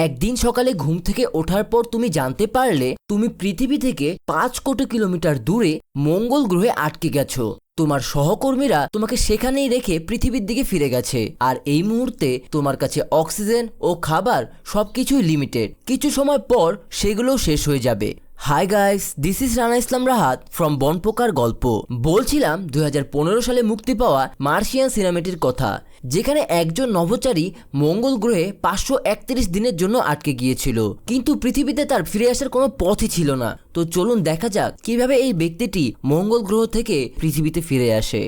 একদিন সকালে ঘুম থেকে ওঠার পর তুমি জানতে পারলে তুমি পৃথিবী থেকে 5 কোটি কিলোমিটার দূরে মঙ্গল গ্রহে আটকে গেছো। তোমার সহকর্মীরা তোমাকে সেখানেই রেখে পৃথিবীর দিকে ফিরে গেছে, আর এই মুহূর্তে তোমার কাছে অক্সিজেন ও খাবার সবকিছুই লিমিটেড। কিছু সময় পর সেগুলোও শেষ হয়ে যাবে। Hi guys, this is Rana Islam Rahat from বনপোকার গল্প। বলছিলাম 2015 সালে মুক্তি পাওয়া মার্শিয়ান সিনেমাটির কথা, যেখানে একজন নভোচারী মঙ্গল গ্রহে 531 দিনের জন্য আটকে গিয়েছিল, কিন্তু পৃথিবীতে তার ফিরে আসার কোনো পথই ছিল না। তো চলুন দেখা যাক কিভাবে এই ব্যক্তিটি মঙ্গল গ্রহ থেকে পৃথিবীতে ফিরে আসে।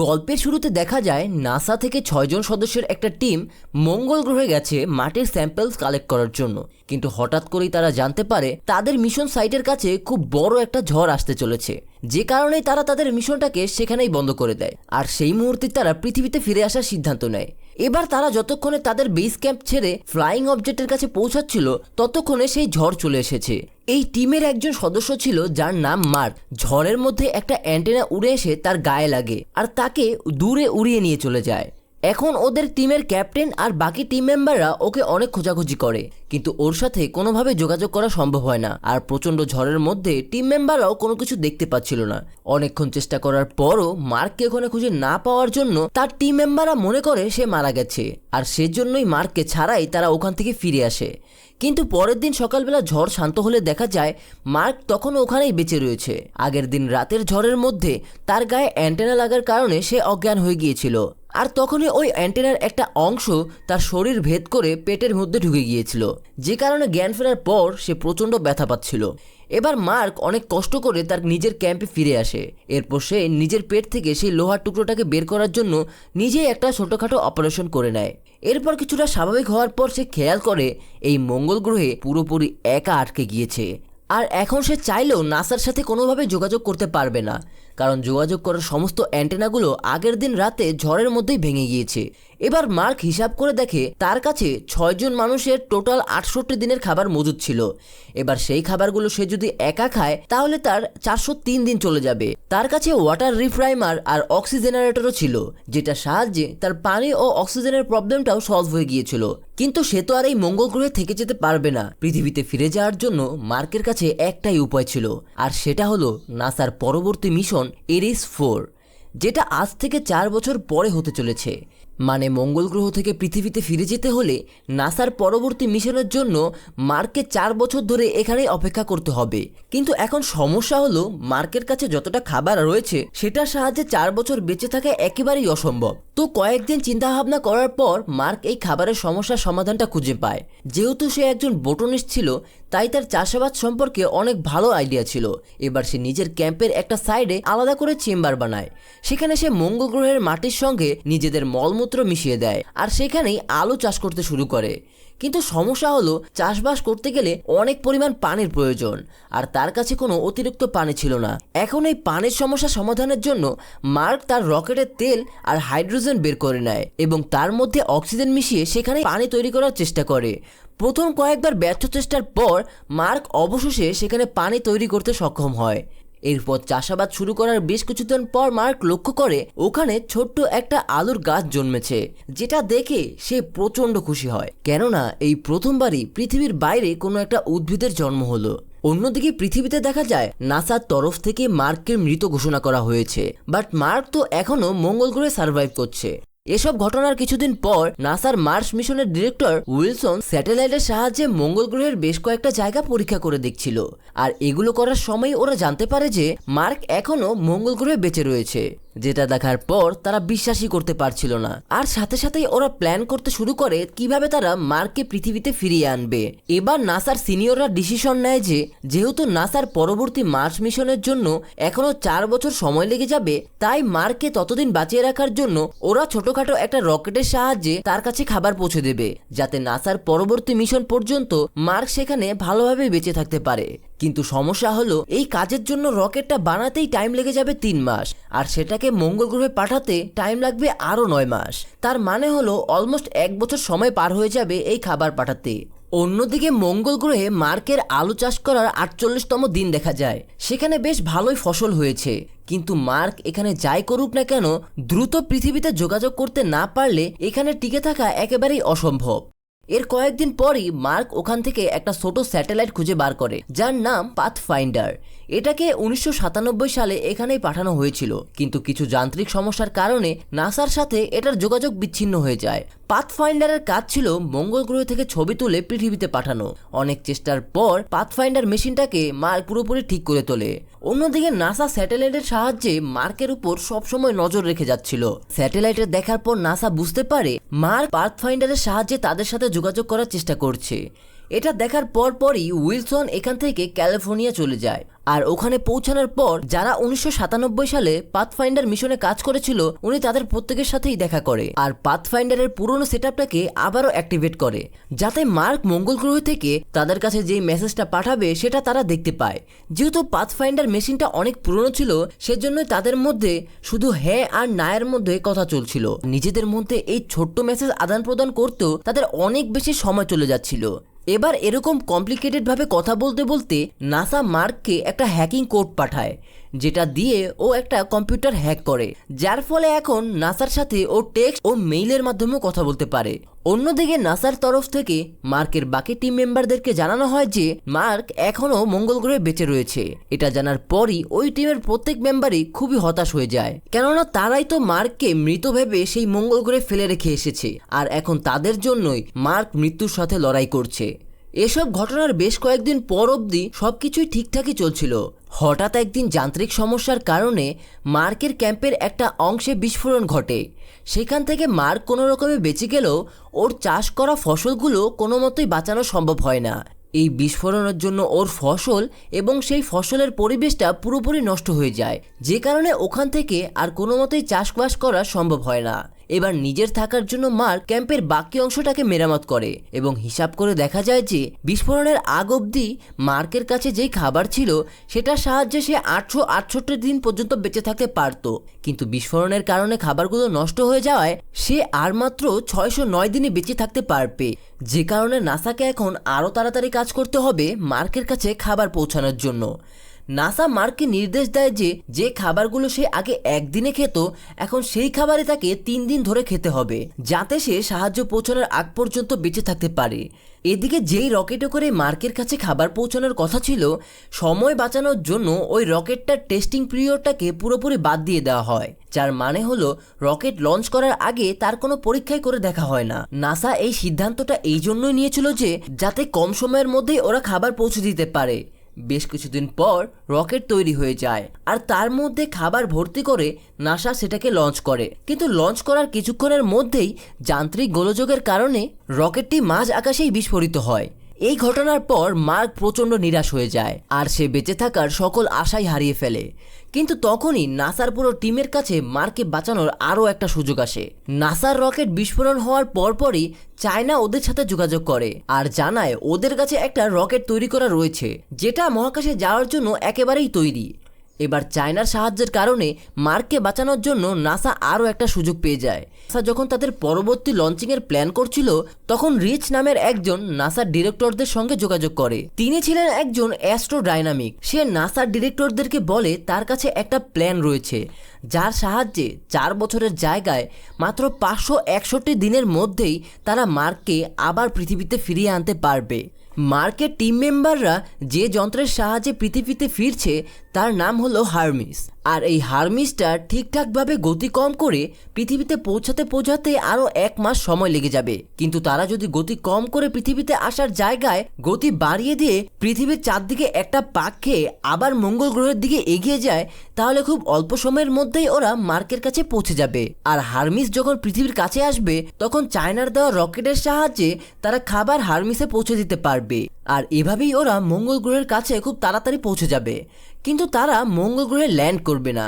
গল্পের শুরুতে দেখা যায় নাসা থেকে 6 জন সদস্যের একটা টিম মঙ্গল গ্রহে গেছে মাটির স্যাম্পলস কালেক্ট করার জন্য, কিন্তু হঠাৎ করেই তারা জানতে পারে তাদের মিশন সাইটের কাছে খুব বড় একটা ঝড় আসতে চলেছে, যে কারণে তারা তাদের মিশনটাকে সেখানেই বন্ধ করে দেয়। আর সেই মুহূর্তে তারা পৃথিবীতে ফিরে আসার সিদ্ধান্ত নেয়। এবার তারা যতক্ষণে তাদের বেস ক্যাম্প ছেড়ে ফ্লাইং অবজেক্টের কাছে পৌঁছাচ্ছিল, ততক্ষণে সেই ঝড় চলে এসেছে। এই টিমের একজন সদস্য ছিল যার নাম মার্ক। ঝড়ের মধ্যে একটা অ্যান্টেনা উড়ে এসে তার গায়ে লাগে আর তাকে দূরে উড়িয়ে নিয়ে চলে যায়। এখন ওদের টিমের ক্যাপ্টেন আর বাকি টিম মেম্বাররা ওকে অনেক খোঁজাখুঁজি করে, কিন্তু ওর সাথে কোনোভাবে যোগাযোগ করা সম্ভব হয় না। আর প্রচণ্ড ঝড়ের মধ্যে টিম মেম্বাররাও কোনো কিছু দেখতে পাচ্ছিল না। অনেকক্ষণ চেষ্টা করার পরও মার্ককে ওখানে খুঁজে না পাওয়ার জন্য তার টিম মেম্বাররা মনে করে সে মারা গেছে, আর সেজন্যই মার্ককে ছাড়াই তারা ওখান থেকে ফিরে আসে। কিন্তু পরের দিন সকালবেলা ঝড় শান্ত হলে দেখা যায় মার্ক তখনও ওখানেই বেঁচে রয়েছে। আগের দিন রাতের ঝড়ের মধ্যে তার গায়ে অ্যান্টেনা লাগার কারণে সে অজ্ঞান হয়ে গিয়েছিল, আর তখনই ওই অ্যান্টেনার একটা অংশ তার শরীর ভেদ করে পেটের মধ্যে ঢুকে গিয়েছিল, যে কারণে জ্ঞান ফেরার পর সে প্রচণ্ড ব্যথা পাচ্ছিল। এবার মার্ক অনেক কষ্ট করে তার নিজের ক্যাম্পে ফিরে আসে। এরপর সে নিজের পেট থেকে সেই লোহার টুকরোটাকে বের করার জন্য নিজেই একটা ছোটোখাটো অপারেশন করে নেয়। এরপর কিছুটা স্বাভাবিক হওয়ার পর সে খেয়াল করে এই মঙ্গল গ্রহে পুরোপুরি একা আটকে গিয়েছে, আর এখন সে চাইলেও নাসার সাথে কোনোভাবে যোগাযোগ করতে পারবে না, কারণ যোগাযোগ করার সমস্ত অ্যান্টেনাগুলো আগের দিন রাতে ঝড়ের মধ্যেই ভেঙে গিয়েছে। এবার মার্ক হিসাব করে দেখে তার কাছে 6 জন মানুষের টোটাল 68 দিনের খাবার মজুদ ছিল। এবার সেই খাবারগুলো সে যদি একা খায় তাহলে তার 403 দিন চলে যাবে। তার কাছে ওয়াটার রিফ্রাইমার আর অক্সিজেনারেটরও ছিল, যেটা সাহায্যে তার পানি ও অক্সিজেনের প্রবলেমটাও সলভ হয়ে গিয়েছিল। কিন্তু সে তো আর এই মঙ্গল গ্রহে থেকে যেতে পারবে না। পৃথিবীতে ফিরে যাওয়ার জন্য মার্কের কাছে একটাই উপায় ছিল, আর সেটা হলো নাসার পরবর্তী মিশন এরিস 4, যেটা আজ থেকে 4 বছর পরে হতে চলেছে। মানে মঙ্গল গ্রহ থেকে পৃথিবীতে ফিরে যেতে হলে নাসার পরবর্তী মিশনের জন্য মার্ককে 4 বছর ধরে এখানেই অপেক্ষা করতে হবে। কিন্তু এখন সমস্যা হলো মার্কের কাছে যতটা খাবার রয়েছে সেটার সাহায্যে 4 বছর বেঁচে থাকা একেবারেই অসম্ভব। তো কয়েকদিন চিন্তাভাবনা করার পর মার্ক এই খাবারের সমস্যার সমাধানটা খুঁজে পায়। যেহেতু সে একজন বোটানিস্ট ছিল, তাই তার চাষাবাদ সম্পর্কে অনেক ভালো আইডিয়া ছিল। এবার সে নিজের ক্যাম্পের একটা সাইডে আলাদা করে চেম্বার বানায়। সেখানে সে মঙ্গল গ্রহের মাটির সঙ্গে নিজেদের মলমূত্র মিশিয়ে দেয়, আর সেখানেই আলু চাষ করতে শুরু করে। কিন্তু সমস্যা হলো চাষবাস করতে গেলে অনেক পরিমাণ পানির প্রয়োজন, আর তার কাছে কোনো অতিরিক্ত পানি ছিল না। এখন এই পানির সমস্যা সমাধানের জন্য মার্ক তার রকেটের তেল আর হাইড্রোজেন বের করে নেয় এবং তার মধ্যে অক্সিজেন মিশিয়ে সেখানে পানি তৈরি করার চেষ্টা করে। প্রথম কয়েকবার ব্যর্থ চেষ্টার পর মার্ক অবশেষে সেখানে পানি তৈরি করতে সক্ষম হয়। এরপর চাষাবাদ শুরু করার বেশ কিছুদিন পর মার্ক লক্ষ্য করে ওখানে ছোট্ট একটা আলুর গাছ জন্মেছে, যেটা দেখে সে প্রচণ্ড খুশি হয়, কেননা এই প্রথমবারই পৃথিবীর বাইরে কোনো একটা উদ্ভিদের জন্ম হলো। অন্যদিকে পৃথিবীতে দেখা যায় নাসার তরফ থেকে মার্ককে মৃত ঘোষণা করা হয়েছে, বাট মার্ক তো এখনো মঙ্গল গ্রহে সার্ভাইভ করছে। এসব ঘটনার কিছুদিন পর নাসার মার্স মিশনের ডিরেক্টর উইলসন স্যাটেলাইটের সাহায্যে মঙ্গল গ্রহের বেশ কয়েকটা জায়গা পরীক্ষা করে দেখছিল, আর এগুলো করার সময় ওরা জানতে পারে যে মার্ক এখনো মঙ্গল গ্রহে বেঁচে রয়েছে, যেটা দেখার পর তারা বিশ্বাসই করতে পারছিল না। আর সাথে সাথেই ওরা প্ল্যান করতে শুরু করে কিভাবে তারা মার্ককে পৃথিবীতে ফিরিয়ে আনবে। এবার নাসার সিনিয়ররা ডিসিশন নেয় যে যেহেতু নাসার পরবর্তী মার্স মিশনের জন্য এখনো 4 বছর সময় লেগে যাবে, তাই মার্ককে ততদিন বাঁচিয়ে রাখার জন্য ওরা ছোটখাটো একটা রকেটের সাহায্যে তার কাছে খাবার পৌঁছে দেবে, যাতে নাসার পরবর্তী মিশন পর্যন্ত মার্ক সেখানে ভালোভাবে বেঁচে থাকতে পারে। কিন্তু সমস্যা হলো এই কাজের জন্য রকেটটা বানাতেই টাইম লেগে যাবে 3 মাস, আর সেটাকে মঙ্গল গ্রহে পাঠাতে টাইম লাগবে আরও 9 মাস। তার মানে হলো অলমোস্ট 1 বছর সময় পার হয়ে যাবে এই খাবার পাঠাতে। অন্যদিকে মঙ্গল গ্রহে মার্কের আলু চাষ করার 48তম দিন দেখা যায়। সেখানে বেশ ভালোই ফসল হয়েছে, কিন্তু মার্ক এখানে যাই করুক না কেন দ্রুত পৃথিবীতে যোগাযোগ করতে না পারলে এখানে টিকে থাকা একেবারেই অসম্ভব। এর কয়েকদিন পরই মার্ক ওখান থেকে একটা ছোট স্যাটেলাইট খুঁজে বার করে, যার নাম পাথফাইন্ডার। এটাকে 1997 সালে এখানেই পাঠানো হয়েছিল, কিন্তু কিছু যান্ত্রিক সমস্যার কারণে নাসার সাথে এটার যোগাযোগ বিচ্ছিন্ন হয়ে যায়। পাথফাইন্ডারের কাজ ছিল মঙ্গল গ্রহ থেকে ছবি তুলে পৃথিবীতে পাঠানো। অনেক চেষ্টার পর পাথফাইন্ডার মেশিনটাকে মার্ক পুরোপুরি ঠিক করে তোলে। অন্যদিকে নাসা স্যাটেলাইটের সাহায্যে মার্কের উপর সবসময় নজর রেখে যাচ্ছিল। স্যাটেলাইটের দেখার পর নাসা বুঝতে পারে মার্ক পাথফাইন্ডারের সাহায্যে তাদের সাথে যোগাযোগ করার চেষ্টা করছে। এটা দেখার পরই উইলসন এখান থেকে ক্যালিফোর্নিয়া চলে যায়। আর ওখানে পৌঁছানোর পর যারা 1997 সালে পাথফাইন্ডার মিশনে কাজ করেছিল উনি তাদের প্রত্যেকের সাথেই দেখা করে আর পাথফাইন্ডারের পুরনো সেটআপটাকে আবারও অ্যাক্টিভেট করে, যাতে মার্ক মঙ্গল গ্রহ থেকে তাদের কাছে যে মেসেজটা পাঠাবে সেটা তারা দেখতে পায়। যেহেতু পাথফাইন্ডার মেশিনটা অনেক পুরনো ছিল, সেজন্যই তাদের মধ্যে শুধু হ্যাঁ আর না এর মধ্যে কথা চলছিল। নিজেদের মধ্যে এই ছোট্ট মেসেজ আদান প্রদান করতেও তাদের অনেক বেশি সময় চলে যাচ্ছিল। এবার এরকম কমপ্লিকেটেড ভাবে কথা বলতে বলতে নাসা মার্ককে একটা হ্যাকিং কোড পাঠায়, যেটা দিয়ে ও একটা কম্পিউটার হ্যাক করে, যার ফলে এখন নাসার সাথে ও টেক্সট ও মেইলের মাধ্যমেও কথা বলতে পারে। অন্যদিকে নাসার তরফ থেকে মার্কের বাকি টিম মেম্বারদেরকে জানানো হয় যে মার্ক এখনও মঙ্গল গ্রহে বেঁচে রয়েছে। এটা জানার পরই ওই টিমের প্রত্যেক মেম্বারই খুবই হতাশ হয়ে যায়, কেননা তারাই তো মার্ককে মৃত ভেবে সেই মঙ্গল গ্রহে ফেলে রেখে এসেছে, আর এখন তাদের জন্যই মার্ক মৃত্যুর সাথে লড়াই করছে। এসব ঘটনার বেশ কয়েকদিন পর অবধি সবকিছুই ঠিকঠাকই চলছিল। হঠাৎ একদিন যান্ত্রিক সমস্যার কারণে মার্কের ক্যাম্পের একটা অংশে বিস্ফোরণ ঘটে। সেখান থেকে মার্ক কোনো রকমে বেঁচে গেলেও ওর চাষ করা ফসলগুলো কোনো মতেই বাঁচানো সম্ভব হয় না। এই বিস্ফোরণের জন্য ওর ফসল এবং সেই ফসলের পরিবেশটা পুরোপুরি নষ্ট হয়ে যায়, যে কারণে ওখান থেকে আর কোনো মতেই চাষবাস করা সম্ভব হয় না। এবার নিজের থাকার জন্য মার্ক ক্যাম্পের বাকি অংশটাকে মেরামত করে এবং হিসাব করে দেখা যায় যে বিস্ফোরণের আগ অবধি মার্কের কাছে যেই খাবার ছিল সেটার সাহায্যে সে 868 দিন পর্যন্ত বেঁচে থাকতে পারত, কিন্তু বিস্ফোরণের কারণে খাবারগুলো নষ্ট হয়ে যাওয়ায় সে আর মাত্র 609 দিনে বেঁচে থাকতে পারবে। যে কারণে নাসাকে এখন আরও তাড়াতাড়ি কাজ করতে হবে মার্কের কাছে খাবার পৌঁছানোর জন্য। নাসা মার্ককে নির্দেশ দেয় যে যে খাবারগুলো সে আগে একদিনে খেত এখন সেই খাবারই তাকে 3 দিন ধরে খেতে হবে, যাতে সে সাহায্য পৌঁছানোর আগ পর্যন্ত বেঁচে থাকতে পারে। এদিকে যেই রকেটে করে মার্কের কাছে খাবার পৌঁছানোর কথা ছিল, সময় বাঁচানোর জন্য ওই রকেটটার টেস্টিং পিরিয়ডটাকে পুরোপুরি বাদ দিয়ে দেওয়া হয়, যার মানে হলো রকেট লঞ্চ করার আগে তার কোনো পরীক্ষাই করে দেখা হয় না। নাসা এই সিদ্ধান্তটা এই জন্যই নিয়েছিল যে যাতে কম সময়ের মধ্যেই ওরা খাবার পৌঁছে দিতে পারে। বেশ কিছুদিন পর রকেট তৈরি হয়ে যায় আর তার মধ্যে খাবার ভর্তি করে নাসা সেটাকে লঞ্চ করে, কিন্তু লঞ্চ করার কিছুক্ষণের মধ্যেই যান্ত্রিক গোলযোগের কারণে রকেটটি মাঝ আকাশেই বিস্ফোরিত হয়। এই ঘটনার পর মার্ক প্রচণ্ড নিরাশ হয়ে যায় আর সে বেঁচে থাকার সকল আশাই হারিয়ে ফেলে। কিন্তু তখনই নাসার পুরো টিমের কাছে মার্ককে বাঁচানোর আরও একটা সুযোগ আসে। নাসার রকেট বিস্ফোরণ হওয়ার পরপরই চায়না ওদের সাথে যোগাযোগ করে আর জানায় ওদের কাছে একটা রকেট তৈরি করা রয়েছে, যেটা মহাকাশে যাওয়ার জন্য একেবারেই তৈরি। এবার চায়নার সাহায্যের কারণে মার্ককে বাঁচানোর জন্য নাসা আরও একটা সুযোগ পেয়ে যায়। নাসা যখন তাদের পরবর্তী লঞ্চিংয়ের প্ল্যান করছিল তখন রিচ নামের একজন নাসার ডিরেক্টরদের সঙ্গে যোগাযোগ করে। তিনি ছিলেন একজন অ্যাস্ট্রোডাইনামিক। সে নাসার ডিরেক্টরদেরকে বলে তার কাছে একটা প্ল্যান রয়েছে, যার সাহায্যে 4 বছরের জায়গায় মাত্র 561 দিনের মধ্যেই তারা মার্ককে আবার পৃথিবীতে ফিরিয়ে আনতে পারবে। মার্কের টিম মেম্বাররা যে যন্ত্রের সাহায্যে পৃথিবীতে ফিরছে তার নাম হলো হারমিস, আর এই হারমিসটা ঠিকঠাকভাবে গতি কম করে পৃথিবীতে পৌঁছাতে আরও 1 মাস সময় লেগে যাবে। কিন্তু তারা যদি গতি কম করে পৃথিবীতে আসার জায়গায় গতি বাড়িয়ে দিয়ে পৃথিবীর চারদিকে একটা পাক খেয়ে আবার মঙ্গল গ্রহের দিকে এগিয়ে যায়, তাহলে খুব অল্প সময়ের মধ্যেই ওরা মার্কের কাছে পৌঁছে যাবে। আর হারমিস যখন পৃথিবীর কাছে আসবে তখন চায়নার দেওয়া রকেটের সাহায্যে তারা খাবার হারমিসে পৌঁছে দিতে পারবে, আর এভাবেই ওরা মঙ্গল গ্রহের কাছে খুব তাড়াতাড়ি পৌঁছে যাবে। কিন্তু তারা মঙ্গল গ্রহে ল্যান্ড করবে না,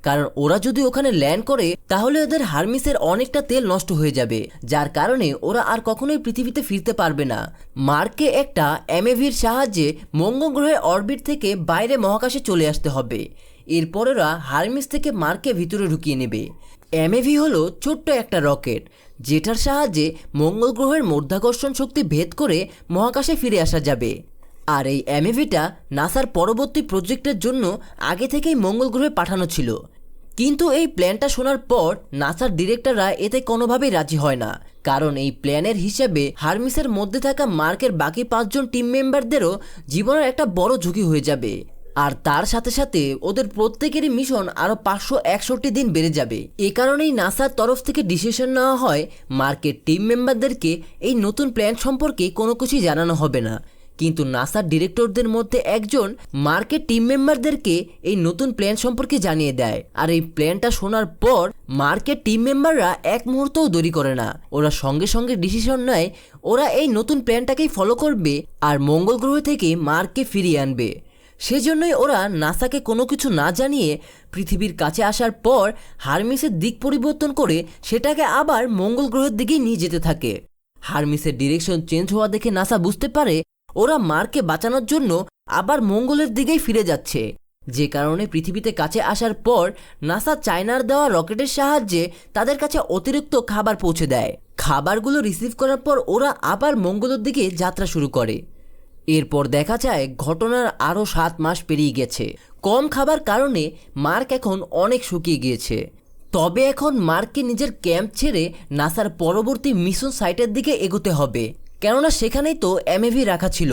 কারণ ওরা যদি ওখানে ল্যান্ড করে তাহলে ওদের হারমিসের অনেকটা তেল নষ্ট হয়ে যাবে, যার কারণে ওরা আর কখনোই পৃথিবীতে ফিরতে পারবে না। মার্ককে একটা এমএভির সাহায্যে মঙ্গল গ্রহের অরবিট থেকে বাইরে মহাকাশে চলে আসতে হবে। এরপর ওরা হারমিস থেকে মার্ককে ভিতরে ঢুকিয়ে নেবে। এমএভি হলো ছোট্ট একটা রকেট যেটার সাহায্যে মঙ্গল গ্রহের মাধ্যাকর্ষণ শক্তি ভেদ করে মহাকাশে ফিরে আসা যাবে। আর এই এমএভিটা নাসার পরবর্তী প্রজেক্টের জন্য আগে থেকেই মঙ্গল গ্রহে পাঠানো ছিল। কিন্তু এই প্ল্যানটা শোনার পর নাসার ডিরেক্টররা এতে কোনোভাবেই রাজি হয় না, কারণ এই প্ল্যানের হিসাবে হারমিসের মধ্যে থাকা মার্কের বাকি 5জন টিম মেম্বারদেরও জীবনের একটা বড় ঝুঁকি হয়ে যাবে। আর তার সাথে সাথে ওদের প্রত্যেকেরই মিশন আরও 561 দিন বেড়ে যাবে। এ কারণেই নাসার তরফ থেকে ডিসিশন নেওয়া হয় মার্কের টিম মেম্বারদেরকে এই নতুন প্ল্যান সম্পর্কে কোনো কিছুই জানানো হবে না। কিন্তু নাসার ডিরেক্টরদের মধ্যে একজন মার্কের টিম মেম্বারদেরকে এই নতুন প্ল্যান সম্পর্কে জানিয়ে দেয়। আর এই প্ল্যানটা শোনার পর মার্কের টিম মেম্বাররা এক মুহূর্তও দেরি করে না, ওরা সঙ্গে সঙ্গে ডিসিশন নেয় ওরা এই নতুন প্ল্যানটাকেই ফলো করবে আর মঙ্গল গ্রহ থেকে মার্ককে ফিরিয়ে আনবে। সেজন্যই ওরা নাসাকে কোনো কিছু না জানিয়ে পৃথিবীর কাছে আসার পর হারমিসের দিক পরিবর্তন করে সেটাকে আবার মঙ্গল গ্রহের দিকেই নিয়ে যেতে থাকে। হারমিসের ডিরেকশন চেঞ্জ হওয়া দেখে নাসা বুঝতে পারে ওরা মার্ককে বাঁচানোর জন্য আবার মঙ্গলের দিকেই ফিরে যাচ্ছে। যে কারণে পৃথিবীতে কাছে আসার পর নাসা চায়নার দেওয়া রকেটের সাহায্যে তাদের কাছে অতিরিক্ত খাবার পৌঁছে দেয়। খাবারগুলো রিসিভ করার পর ওরা আবার মঙ্গলের দিকে যাত্রা শুরু করে। এরপর দেখা যায় ঘটনার আরও 7 মাস পেরিয়ে গেছে। কম খাবার কারণে মার্ক এখন অনেক শুকিয়ে গিয়েছে। তবে এখন মার্ককে নিজের ক্যাম্প ছেড়ে নাসার পরবর্তী মিশন সাইটের দিকে এগোতে হবে, কেননা সেখানেই তো এমএভি রাখা ছিল।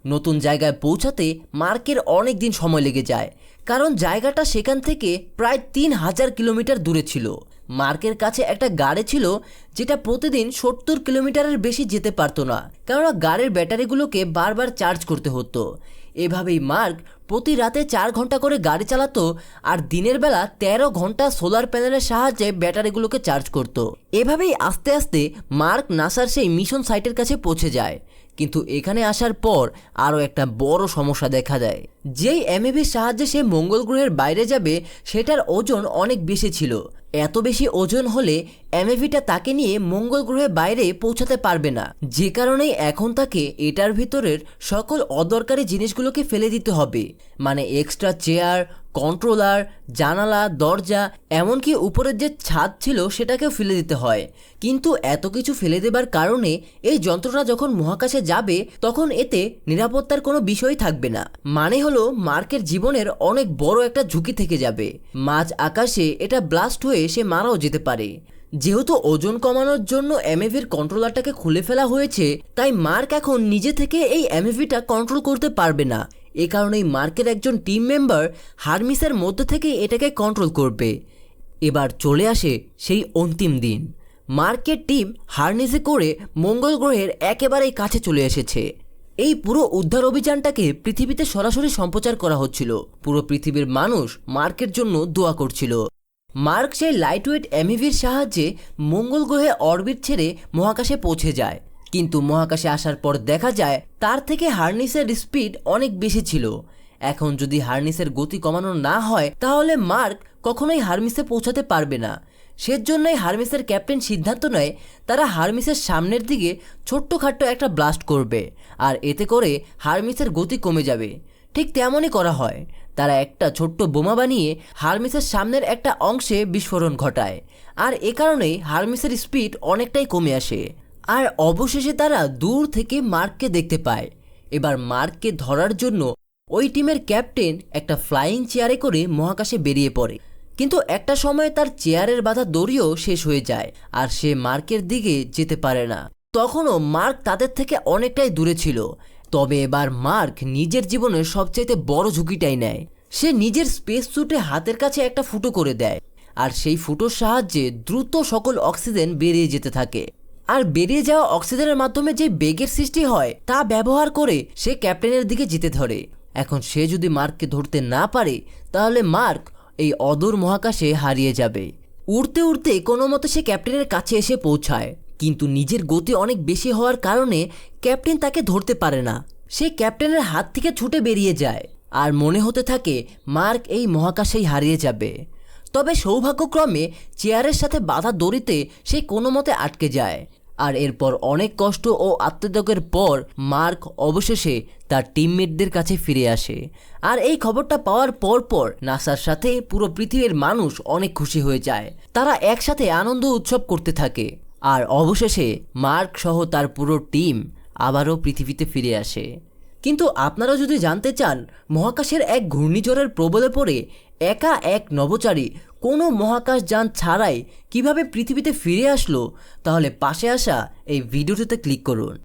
নতুন জায়গায় পৌঁছাতে মার্কের অনেক দিন সময় লেগে যায়, কারণ জায়গাটা সেখান থেকে প্রায় 3000 কিলোমিটার দূরে ছিল। মার্কের কাছে একটা গাড়ি ছিল যেটা প্রতিদিন 70 কিলোমিটারের বেশি যেতে পারতো না, কেননা গাড়ির ব্যাটারিগুলোকে বারবার চার্জ করতে হতো। এভাবেই মার্ক প্রতি রাতে 4 ঘন্টা করে গাড়ি চালাতো আর দিনের বেলা 13 ঘন্টা সোলার প্যানেলের সাহায্যে ব্যাটারিগুলোকে চার্জ করত। এভাবেই আস্তে আস্তে মার্ক নাসার সেই মিশন সাইটের কাছে পৌঁছে যায়। কিন্তু এখানে আসার পর আরও একটা বড় সমস্যা দেখা দেয়। যেই এমএভির সাহায্যে সে মঙ্গল গ্রহের বাইরে যাবে সেটার ওজন অনেক বেশি ছিল। এত বেশি ওজন হলে এমএভিটা তাকে নিয়ে মঙ্গল গ্রহের বাইরে পৌঁছাতে পারবে না, যে কারণেই এখন তাকে এটার ভিতরের সকল অদরকারি জিনিসগুলোকে ফেলে দিতে হবে। মানে এক্সট্রা চেয়ার, কন্ট্রোলার, জানালা, দরজা, এমনকি উপরের যে ছাদ ছিল সেটাকেও ফেলে দিতে হয়। কিন্তু এত কিছু ফেলে দেবার কারণে এই যন্ত্রটা যখন মহাকাশে যাবে তখন এতে নিরাপত্তার কোনো বিষয় থাকবে না। মানে হলো মার্কের জীবনের অনেক বড় একটা ঝুঁকি থেকে যাবে। মাঝ আকাশে এটা ব্লাস্ট হয়ে সে মারাও যেতে পারে। যেহেতু ওজন কমানোর জন্য এমএভির কন্ট্রোলারটাকে খুলে ফেলা হয়েছে, তাই মার্ক এখন নিজে থেকে এই এমএভিটা কন্ট্রোল করতে পারবে না। এ কারণেই মার্কের একজন টিম মেম্বার হারমিসের মধ্যে থেকে এটাকে কন্ট্রোল করবে। এবার চলে আসে সেই অন্তিম দিন। মার্কের টিম হারনিসে করে মঙ্গল গ্রহের একেবারেই কাছে চলে এসেছে। এই পুরো উদ্ধার অভিযানটাকে পৃথিবীতে সরাসরি সম্প্রচার করা হচ্ছিল। পুরো পৃথিবীর মানুষ মার্কের জন্য দোয়া করছিল। মার্ক সেই লাইটওয়েট এমএভির সাহায্যে মঙ্গল গ্রহে অরবিট ছেড়ে মহাকাশে পৌঁছে যায়। কিন্তু মহাকাশে আসার পর দেখা যায় তার থেকে হারনিসের স্পিড অনেক বেশি ছিল। এখন যদি হারনিসের গতি কমানো না হয় তাহলে মার্ক কখনোই হারমিসে পৌঁছাতে পারবে না। সেজন্যই হারমিসের ক্যাপ্টেন সিদ্ধান্ত নেয় তারা হারমিসের সামনের দিকে ছোট্টখাট্ট একটা ব্লাস্ট করবে, আর এতে করে হারমিসের গতি কমে যাবে। ঠিক তেমনই করা হয়। তারা একটা ছোট্ট বোমা বানিয়ে হারমিসের সামনের একটা অংশে বিস্ফোরণ ঘটায়, আর এ কারণেই হারমিসের স্পিড অনেকটাই কমে আসে। আর অবশেষে তারা দূর থেকে মার্ককে দেখতে পায়। এবার মার্ককে ধরার জন্য ওই টিমের ক্যাপ্টেন একটা ফ্লাইং চেয়ারে করে মহাকাশে বেরিয়ে পড়ে। কিন্তু একটা সময় তার চেয়ারের বাঁধা দড়িও শেষ হয়ে যায় আর সে মার্কের দিকে যেতে পারে না। তখনও মার্ক তাদের থেকে অনেকটাই দূরে ছিল। তবে এবার মার্ক নিজের জীবনের সবচাইতে বড় ঝুঁকিটাই নেয়। সে নিজের স্পেস স্যুটে হাতের কাছে একটা ফুটো করে দেয়, আর সেই ফুটোর সাহায্যে দ্রুত সকল অক্সিজেন বেরিয়ে যেতে থাকে। আর বেরিয়ে যাওয়া অক্সিজেনের মাধ্যমে যে বেগের সৃষ্টি হয় তা ব্যবহার করে সে ক্যাপ্টেনের দিকে যেতে ধরে। এখন সে যদি মার্ককে ধরতে না পারে তাহলে মার্ক এই অদূর মহাকাশে হারিয়ে যাবে। উড়তে উড়তে কোনো মতে সে ক্যাপ্টেনের কাছে এসে পৌঁছায়, কিন্তু নিজের গতি অনেক বেশি হওয়ার কারণে ক্যাপ্টেন তাকে ধরতে পারে না। সে ক্যাপ্টেনের হাত থেকে ছুটে বেরিয়ে যায়, আর মনে হতে থাকে মার্ক এই মহাকাশেই হারিয়ে যাবে। তবে সৌভাগ্যক্রমে চেয়ারের সাথে বাঁধা দড়িতে সে কোনো মতে আটকে যায়, আর এরপর অনেক কষ্ট ও আত্মত্যাগের পর মার্ক অবশেষে তার টিমমেটদের কাছে ফিরে আসে। আর এই খবরটা পাওয়ার পর নাসার সাথে পুরো পৃথিবীর মানুষ অনেক খুশি হয়ে যায়। তারা একসাথে আনন্দ উৎসব করতে থাকে। আর অবশেষে মার্ক সহ তার পুরো টিম আবারও পৃথিবীতে ফিরে আসে। কিন্তু আপনারা যদি জানতে চান মহাকাশের এক ঘূর্ণিঝড়ের প্রবলে পড়ে একা এক নভোচারী কোনো মহাকাশযান ছাড়াই কিভাবে পৃথিবীতে ফিরে আসলো, তাহলে পাশে আসা এই ভিডিওটিতে ক্লিক করুন।